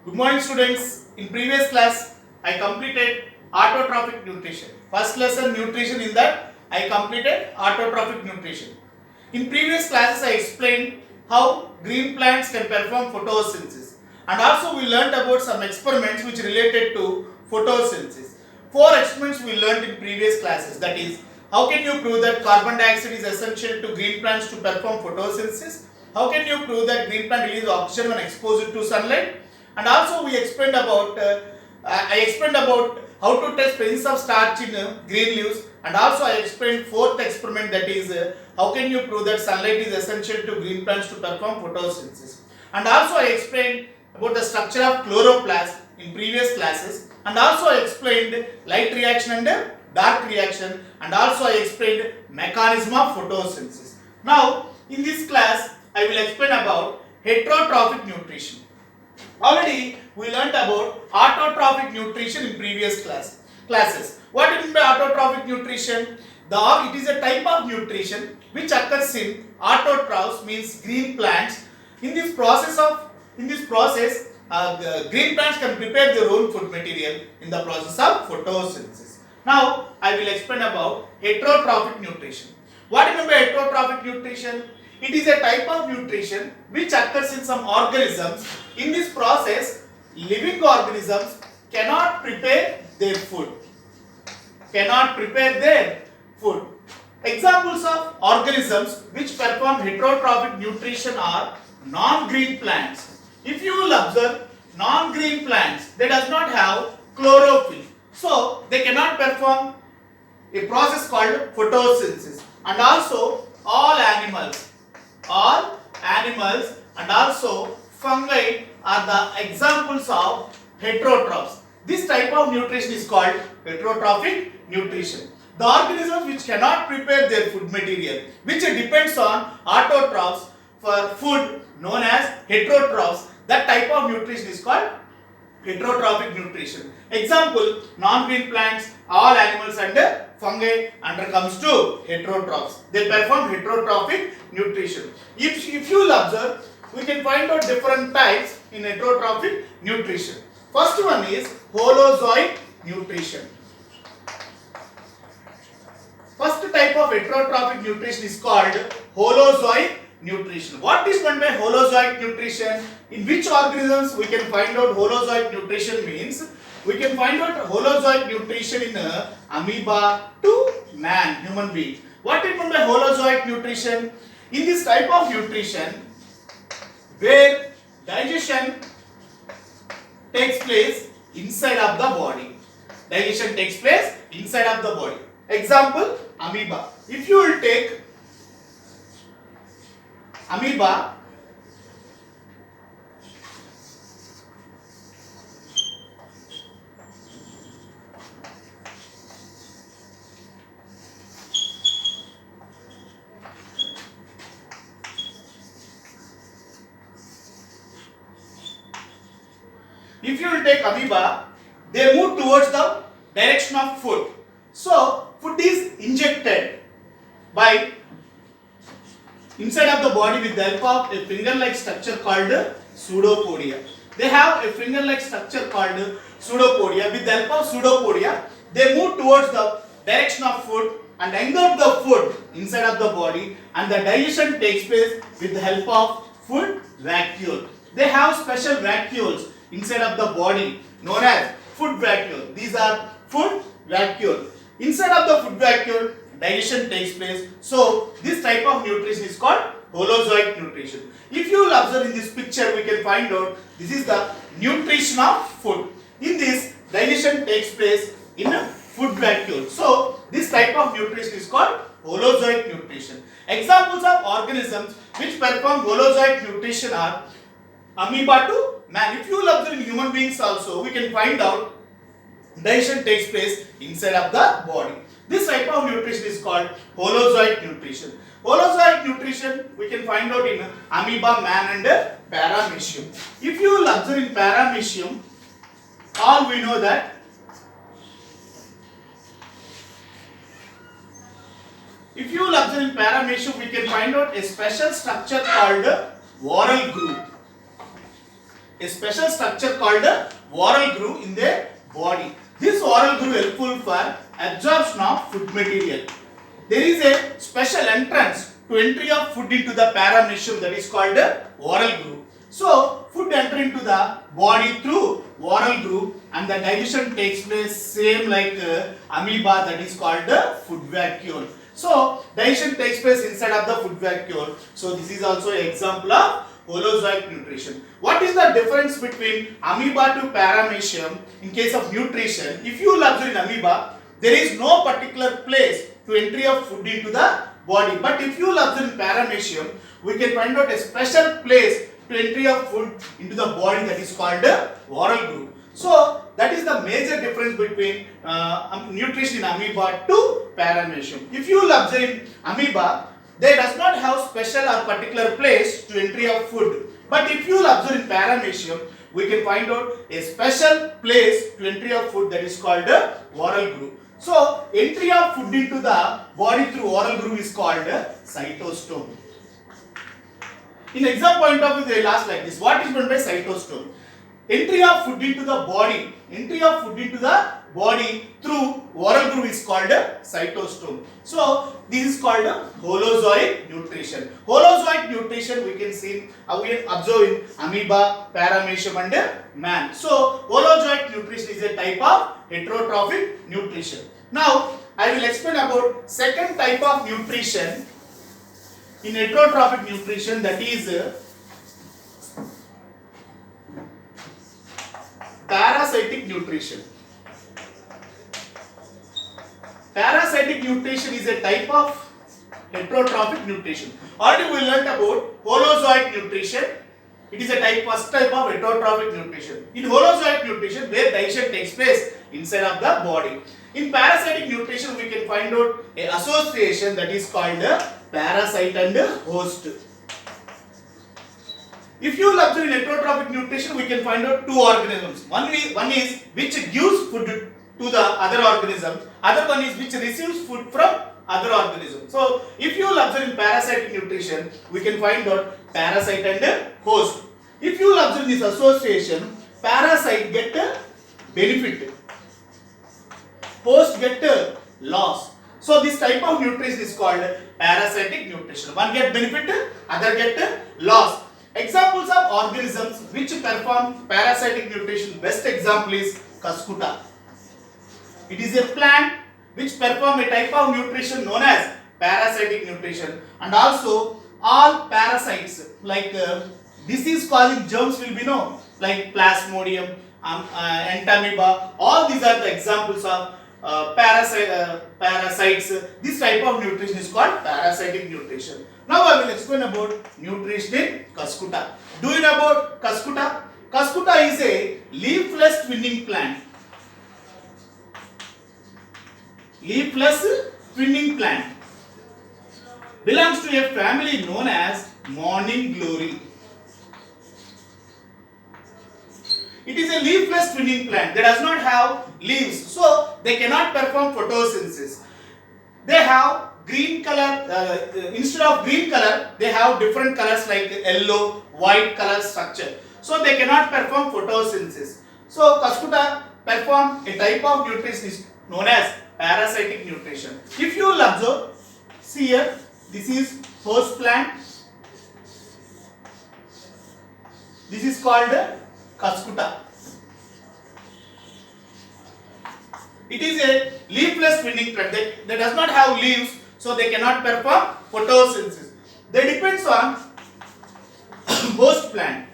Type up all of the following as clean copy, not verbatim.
Good morning students. In previous class I completed Heterotrophic Nutrition. First lesson nutrition, in that I completed Heterotrophic Nutrition. In previous classes I explained how green plants can perform photosynthesis, and also we learnt about some experiments which related to photosynthesis. 4 experiments we learnt in previous classes, that is, how can you prove that carbon dioxide is essential to green plants to perform photosynthesis? How can you prove that green plant releases oxygen when exposed to sunlight? And also we explained about I explained about how to test presence of starch in green leaves, and also I explained 4th experiment, that is how can you prove that sunlight is essential to green plants to perform photosynthesis. And also I explained about the structure of chloroplast in previous classes, and also I explained light reaction and dark reaction, and also I explained mechanism of photosynthesis. Now in this class I will explain about heterotrophic nutrition. Already we learnt about autotrophic nutrition in previous classes. What is mean by autotrophic nutrition? It is a type of nutrition which occurs in autotrophs, means green plants. In this process, green plants can prepare their own food material in the process of photosynthesis. Now I will explain about heterotrophic nutrition. What is mean by heterotrophic nutrition? It is a type of nutrition which occurs in some organisms. In this process, living organisms cannot prepare their food. Examples of organisms which perform heterotrophic nutrition are non-green plants. If you will observe, non-green plants, they does not have chlorophyll, so they cannot perform a process called photosynthesis. And also all animals and also fungi are the examples of heterotrophs. This type of nutrition is called heterotrophic nutrition. The organisms which cannot prepare their food material, which depends on autotrophs for food, known as heterotrophs, that type of nutrition is called heterotrophic nutrition. Example, non-green plants, all animals and fungi under comes to heterotrophs. They perform heterotrophic nutrition. If you will observe, we can find out different types in heterotrophic nutrition. First one is Holozoic nutrition. First type of heterotrophic nutrition is called Holozoic nutrition. What is meant by Holozoic nutrition? In which organisms we can find out Holozoic nutrition means? We can find out Holozoic nutrition in amoeba to man, human being. What is meant by Holozoic nutrition? In this type of nutrition, where digestion takes place inside of the body. Digestion takes place inside of the body. Example, amoeba. If you will take amoeba, they move towards the direction of food. So food is injected by inside of the body with the help of a finger-like structure called pseudopodia. They have a finger-like structure called pseudopodia. With the help of pseudopodia, they move towards the direction of food and engulf the food inside of the body, and the digestion takes place with the help of food vacuole. They have special vacuoles inside of the body known as food vacuole. These are food vacuole. Inside of the food vacuole, digestion takes place. So this type of nutrition is called Holozoic nutrition. If you will observe in this picture, we can find out this is the nutrition of food. In this, digestion takes place in a food vacuole. So this type of nutrition is called Holozoic nutrition. Examples of organisms which perform Holozoic nutrition are amoeba to man. If you will observe in human beings also, we can find out digestion takes place inside of the body. This type of nutrition is called Holozoic nutrition. Holozoic nutrition we can find out in amoeba, man and paramecium. If you will observe in paramecium, all we know that if you will observe in paramecium, we can find out a special structure called whorl groove. a special structure called the oral groove in their body. This oral groove is helpful for absorption of food material. There is a special entrance to entry of food into the paramecium, that is called the oral groove. So food enter into the body through oral groove and the digestion takes place same like amoeba, that is called the food vacuole. So digestion takes place inside of the food vacuole. So this is also an example of Holozoic nutrition. What is the difference between amoeba to paramecium in case of nutrition? If you will observe in amoeba, there is no particular place to entry of food into the body. But if you will observe in paramecium, we can find out a special place to entry of food into the body, that is called the oral groove. So that is the major difference between nutrition in amoeba to paramecium. If you will observe in amoeba, they does not have special or particular place to entry of food. But if you will observe in paramecium, we can find out a special place to entry of food, that is called the oral groove. So entry of food into the body through oral groove is called cytostome. In exam point of view, they will ask like this: what is meant by cytostome? Entry of food into the body. Entry of food into the body through oral groove is called cytostome. So this is called Holozoic nutrition. Holozoic nutrition we can see, we observe in amoeba, paramecium and man. So Holozoic nutrition is a type of heterotrophic nutrition. Now I will explain about second type of nutrition in heterotrophic nutrition, that is parasitic nutrition. Parasitic nutrition is a type of heterotrophic nutrition. Already we learnt about Holozoic nutrition. It is a first type of heterotrophic nutrition. In Holozoic nutrition, where digestion takes place inside of the body. In parasitic nutrition, we can find out a association, that is called parasite and host. If you will observe in heterotrophic nutrition, we can find out two organisms. One is which gives food to the other organism. Other one is which receives food from other organism. So if you will observe in parasitic nutrition, we can find out parasite and host. If you will observe this association, parasite get benefit, host get loss. So this type of nutrition is called parasitic nutrition. One get benefit, other get loss. Examples of organisms which perform parasitic nutrition, best example is Cuscuta. It is a plant which perform a type of nutrition known as parasitic nutrition, and also all parasites like disease causing germs will be known like Plasmodium, Entamoeba. All these are the examples of parasites. This type of nutrition is called parasitic nutrition. Now I will explain about nutrition in Cuscuta. Do you know about Cuscuta? Cuscuta is a leafless twining plant. Leafless twining plant belongs to a family known as morning glory. It is a leafless twining plant. They does not have leaves, so they cannot perform photosynthesis. They have green color, instead of green color, they have different colors like yellow, white color structure. So they cannot perform photosynthesis. So Cuscuta perform a type of nutrition is known as parasitic nutrition. If you will observe, see here, this is host plant. This is called Cuscuta. It is a leafless twining plant. They does not have leaves, so they cannot perform photosynthesis. They depends on host plant.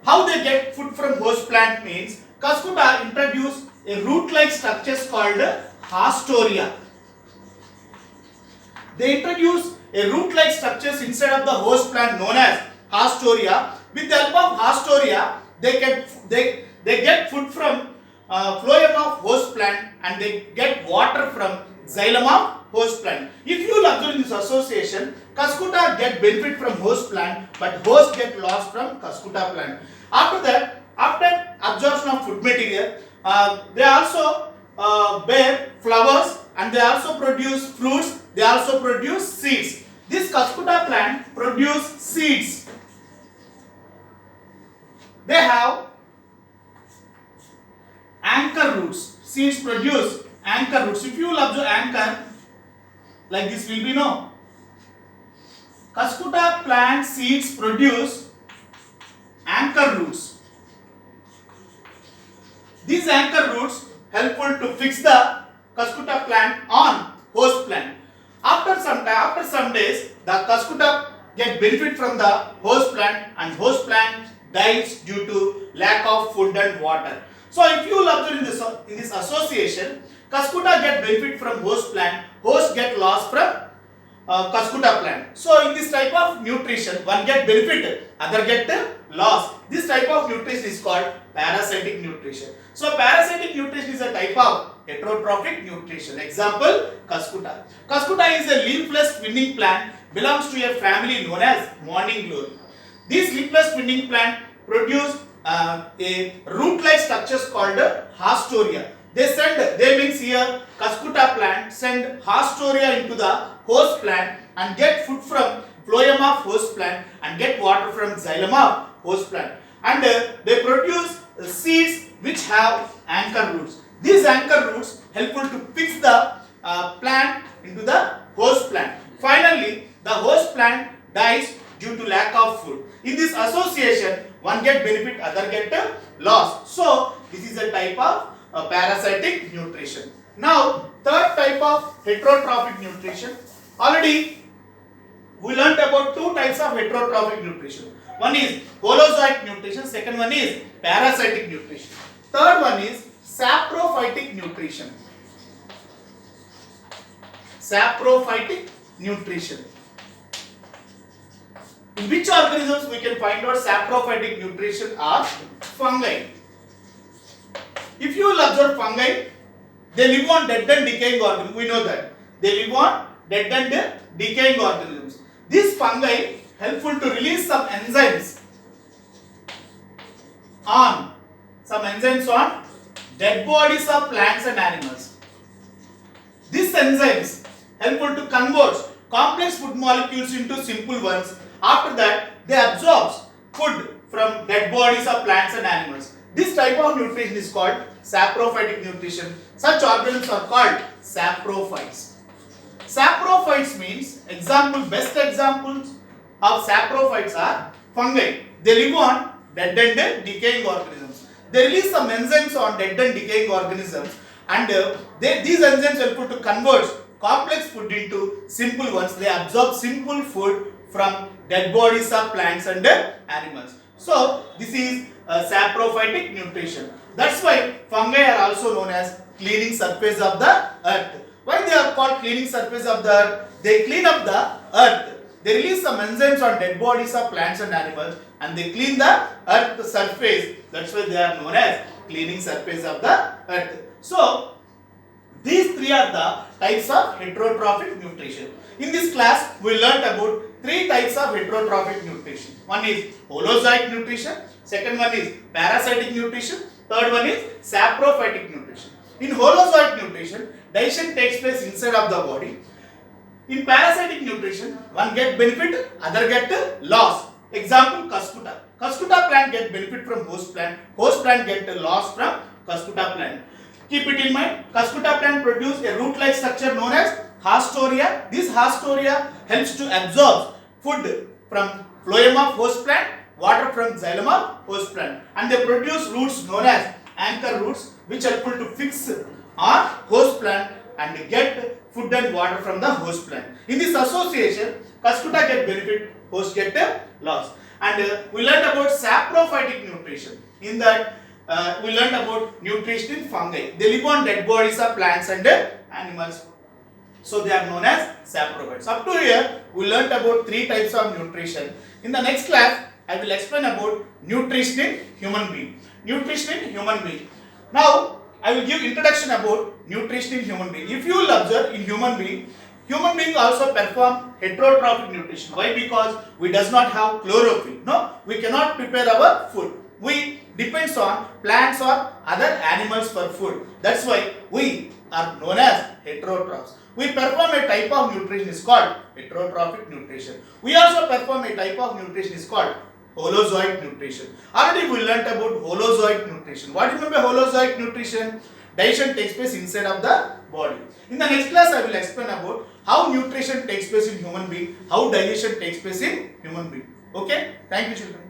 How they get food from host plant means Cuscuta introduce a root-like structures called hastoria. They introduce a root-like structures inside of the host plant known as hastoria. With the help of hastoria, they get food from phloem of host plant and they get water from xylem of host plant. If you will observe in this association, Cuscuta get benefit from host plant, but host get loss from Cuscuta plant. After that, after absorption of food material, they also bear flowers and they also produce fruits. They also produce seeds. This Cuscuta plant produce seeds. they have anchor roots. Seeds produce anchor roots. If you will observe anchor, like this will be no. Cuscuta plant seeds produce anchor roots. These anchor roots helpful to fix the Cuscuta plant on host plant. After some days, the Cuscuta get benefit from the host plant, and host plant dies due to lack of food and water. So if you will observe in this association, Cuscuta get benefit from host plant, host get loss from Cuscuta plant. So in this type of nutrition, one get benefit, other get loss. This type of nutrition is called parasitic nutrition. So parasitic nutrition is a type of heterotrophic nutrition. Example, Cuscuta. Cuscuta is a leafless spinning plant, belongs to a family known as morning glory. This leafless spinning plant produce a root-like structures called hastoria. They means here Cuscuta plant send hastoria into the host plant and get food from phloem of host plant and get water from xylem of host plant, and they produce seeds which have anchor roots. These anchor roots helpful to fix the plant into the host plant. Finally, the host plant dies due to lack of food. In this association, one get benefit, other get loss. So this is a type of parasitic nutrition. Now, third type of heterotrophic nutrition. Already we learnt about two types of heterotrophic nutrition. One is Holozoic nutrition, second one is parasitic nutrition. Third one is Saprophytic nutrition. Saprophytic nutrition. In which organisms we can find out saprophytic nutrition are fungi. If you will observe fungi, they live on dead and decaying organisms. We know that. They live on dead and decaying organisms. These fungi helpful to release some enzymes on dead bodies of plants and animals. These enzymes helpful to convert complex food molecules into simple ones. After that, they absorb food from dead bodies of plants and animals. This type of nutrition is called saprophytic nutrition. Such organisms are called saprophytes. Saprophytes means best examples of saprophytes are fungi. They live on dead and decaying organisms. They release some enzymes on dead and decaying organisms, and these enzymes help to convert complex food into simple ones. They absorb simple food from dead bodies of plants and animals. So this is saprophytic nutrition. That's why fungi are also known as cleaning surface of the earth. Why they are called cleaning surface of the earth? They clean up the earth. They release some enzymes on dead bodies of plants and animals, and they clean the earth surface. That's why they are known as cleaning surface of the earth. So these three are the types of heterotrophic nutrition. In this class, we learnt about three types of heterotrophic nutrition. One is Holozoic nutrition, second one is parasitic nutrition, third one is saprophytic nutrition. In Holozoic nutrition, digestion takes place inside of the body. In parasitic nutrition, one get benefit, other get loss. Example, Cuscuta. Cuscuta plant get benefit from host plant get loss from Cuscuta plant. Keep it in mind, Cuscuta plant produce a root-like structure known as hastoria. This hastoria helps to absorb food from phloem of host plant, water from xylem of host plant, and they produce roots known as anchor roots, which are able to fix on host plant and get food and water from the host plant. In this association, Cuscuta get benefit, host get loss. And we learned about saprophytic nutrition. In that, we learned about nutrition in fungi. They live on dead bodies of plants and animals. So they are known as saprophytes. Up to here, we learned about three types of nutrition. In the next class, I will explain about nutrition in human being. Nutrition in human being. Now, I will give introduction about nutrition in human being. If you will observe in human being also perform heterotrophic nutrition. Why? Because we does not have chlorophyll. No, we cannot prepare our food. We depends on plants or other animals for food. That's why we are known as heterotrophs. We perform a type of nutrition is called heterotrophic nutrition. We also perform a type of nutrition is called Holozoic Nutrition. Already we learnt about Holozoic Nutrition. What do you mean by Holozoic Nutrition? Digestion takes place inside of the body. In the next class, I will explain about how nutrition takes place in human being, how digestion takes place in human being. Okay? Thank you, children.